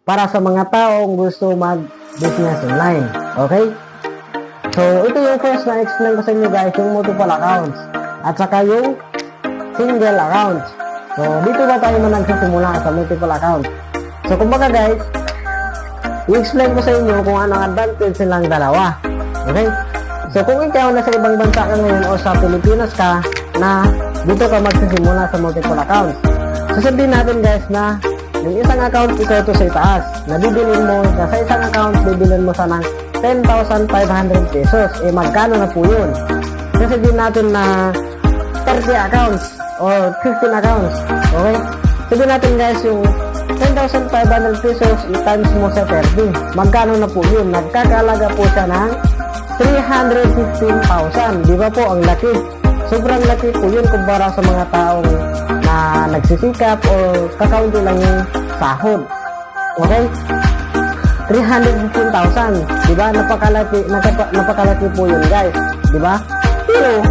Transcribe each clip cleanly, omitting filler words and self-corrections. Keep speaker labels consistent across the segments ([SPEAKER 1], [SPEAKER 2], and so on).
[SPEAKER 1] para sa mga taong gusto mag-business online. Okay? So, ito yung first na explain ko sa inyo guys, yung multiple accounts. At saka yung single accounts. So, dito na tayo nagsisimula sa multiple accounts. So, kumbaga guys, i-explain ko sa inyo kung anong advantage silang dalawa. Okay? So, kung ikaw nasa ibang bansa ka ngayon o sa Pilipinas ka, na dito ka magsisimula sa multiple accounts. Sasabihin natin guys na yung isang account ikaw to sa itaas. Nabibilin mo, sa isang account, bibilin mo sana ng 10,500 pesos. Eh, magkano na po yun? Sasabihin natin na 30 accounts or 15 accounts. Okay? Sabihin natin guys yung 10,500 pesos i-times mo sa 30. Magkano na po yun? Nagkakalaga po siya ng 315,000. Di ba po? Ang laki. Sobrang laki po yun kumpara sa mga taong na nagsisikap o kakaunti lang yung sahod. Okay? 315,000. Di ba? Napakalaki po yun guys. Di ba? Pero,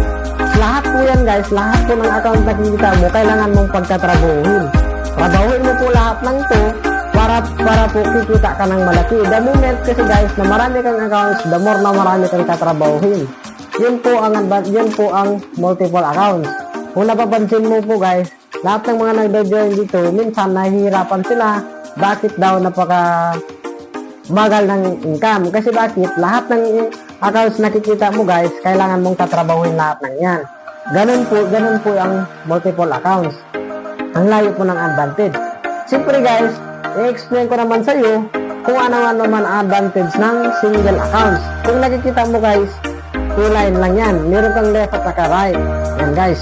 [SPEAKER 1] lahat po yan guys, lahat po ng account na kikita mo, kailangan mong pagkatrabahuhin. Trabahuin mo po lahat ng to para po kikita ka ng malaki. The moment kasi guys na marami kang accounts, the more na marami kang katrabahuhin. Yun po ang multiple accounts. Kung napapansin mo po guys, lahat ng mga nagdo-join dito, minsan nahihirapan sila. Bakit daw magal ng income? Kasi bakit? Lahat ng accounts na kikita mo guys, kailangan mong tatrabahuin lahat ng yan. Ganun po ang multiple accounts. Ang layo po ng advantage. Siyempre guys, i-explain ko naman sa iyo kung ano naman ang advantage ng single accounts. Kung nakikita mo guys, 2 line lang yan. Meron kang left at saka right. Yan guys.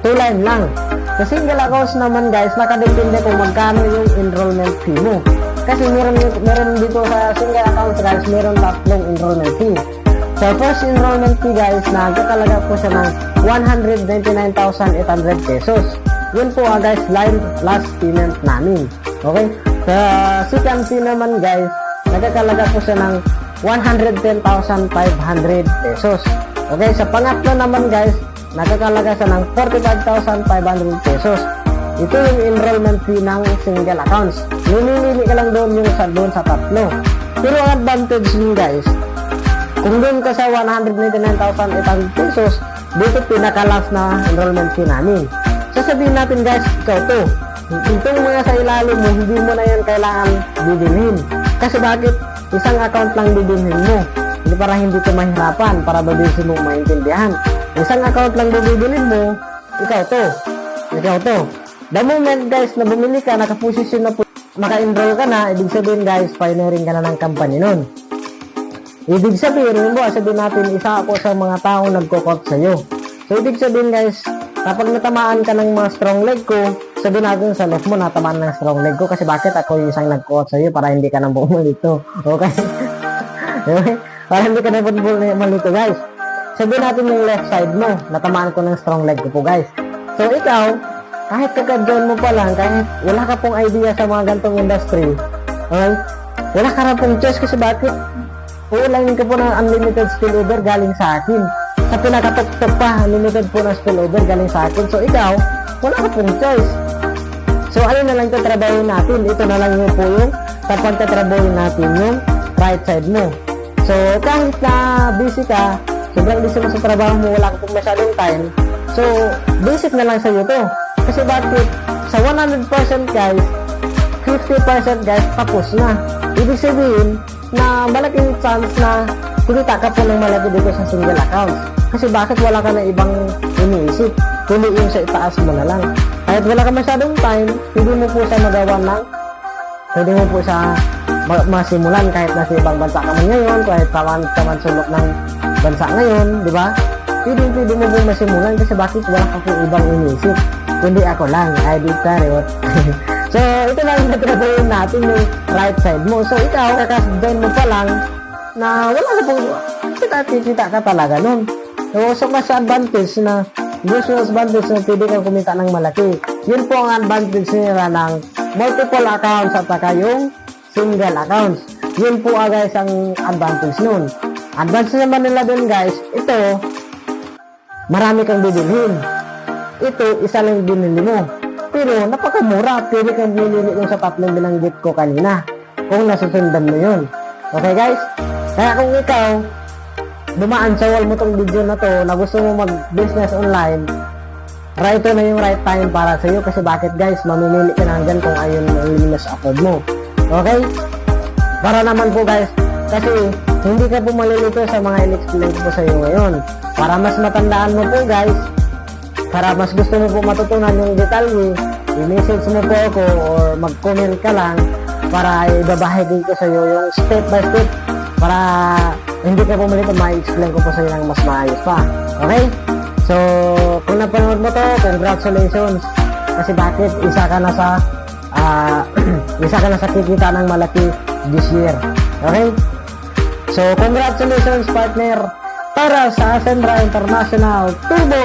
[SPEAKER 1] 2 line lang. Sa single accounts naman guys, nakadepende kung magkano yung enrollment fee mo. Kasi meron dito sa single accounts guys, meron 3 enrollment fee. So first enrollment fee guys, nagkakalaga po siya ng 199,800 pesos. Yun po guys, last payment namin. Okay? Sa second fee naman guys, nagkakalaga po siya ng 110,500 pesos. Okay, sa pangatlo naman guys, nakakalaga siya ng 45,500 pesos. Ito yung enrollment fee ng single accounts. Lumilili ka lang doon sa tatlo. Pero ang advantage nyo guys, kung doon ka sa 199,800 pesos, dito pinaka-last na enrollment fee namin. Sasabihin natin guys, ikaw to. Itong mga sa ilalim mo, hindi mo na yan kailangan bibilhin. Kasi bakit? Isang account lang bibilhin mo. Hindi para hindi ko mahirapan, para mabilis mo maintindihan. Isang account lang bibilhin mo, ikaw to. The moment guys na bumili ka, nakaposisyon na po, maka-enroll ka na, ibig sabihin guys, pioneering ka na ng company nun. Ibig sabihin natin, isa ako sa mga taong nagko-quote sa'yo. So ibig sabihin guys, kapag natamaan ka ng mga strong leg ko, sabihin natin sa left mo, natamaan ng strong leg ko. Kasi bakit ako yung isang nag-quote sa'yo para hindi ka nang bumulito. Okay? Para hindi ka nang bumulito guys. Sabihin natin yung left side mo, natamaan ko ng strong leg ko po guys. So ikaw, kahit kagad-join mo pa lang, kahit wala ka pong idea sa mga gantong industry, okay? Wala ka na pong choice kasi bakit? Uulayin ka po ng unlimited spillover galing sa akin. Sa pinakatok-tok pa, unlimited po na spillover galing sa akin. So ikaw, wala ka pong choice. So ano na lang tatrabahin natin? Ito na lang yung po yung pagtatrabahin natin yung right side mo. So kahit na busy ka, sobrang busy mo sa trabaho mo, wala ka pong masyadong time. So basic na lang sa'yo to. Kasi bakit? Sa 100% guys, 50% guys, tapos na. Ibig sabihin na malaking chance na kumita ka po ng malaki dito sa single accounts. Kasi bakit wala ka na ibang iniisip? Kundi yung sa itaas mo na lang. Kahit wala ka masyadong time, pwede mo po siya magawa pwede mo po siya masimulan kahit nasa ibang bansa ka man ngayon, kahit ka man sulok ng bansa ngayon, di ba? Pwede mo po masimulan kasi bakit wala ka po ibang iniisip? Kundi ako lang, ID Chariot. So, ito lang yung natrabahin natin yung right side mo. So, ikaw, kakas-join mo pa lang na wala na pong kita ka talaga nun. So, mas advantage na pwede kang kumita ng malaki. Yun po ang advantage nila ng multiple accounts at saka yung single accounts. Yun po guys ang advantage nun. Advantage naman nila dun guys, ito, marami kang bibilhin. Ito, isa lang binili mo. Pero napakamura. Pwede kang bumili yung sa tatlong binanggit ko kanina. Kung nasusundan mo yun. Okay guys? Kaya kung ikaw, dumaan sa wall mo tong video na to, na gusto mo mag-business online, right na yung right time para sa iyo. Kasi bakit guys? Mamimili ka na dyan kung ayun ang limit sa afford mo. Okay? Para naman po guys, kasi hindi ka po malilito sa mga in-explain ko sa iyo ngayon. Para mas matandaan mo po guys, para mas gusto mo po matutunan yung detalye, i-message mo po ako or mag-comment ka lang para ibabahagi ko sa iyo yung step by step para hindi ka po malito, ma-explain ko po sa iyo ng mas maayos pa. Okay? So, kung napanood mo to, congratulations. Kasi bakit? Isa ka na sa kikita ng malaki this year. Okay? So, congratulations partner para sa Ascendra International Turbo!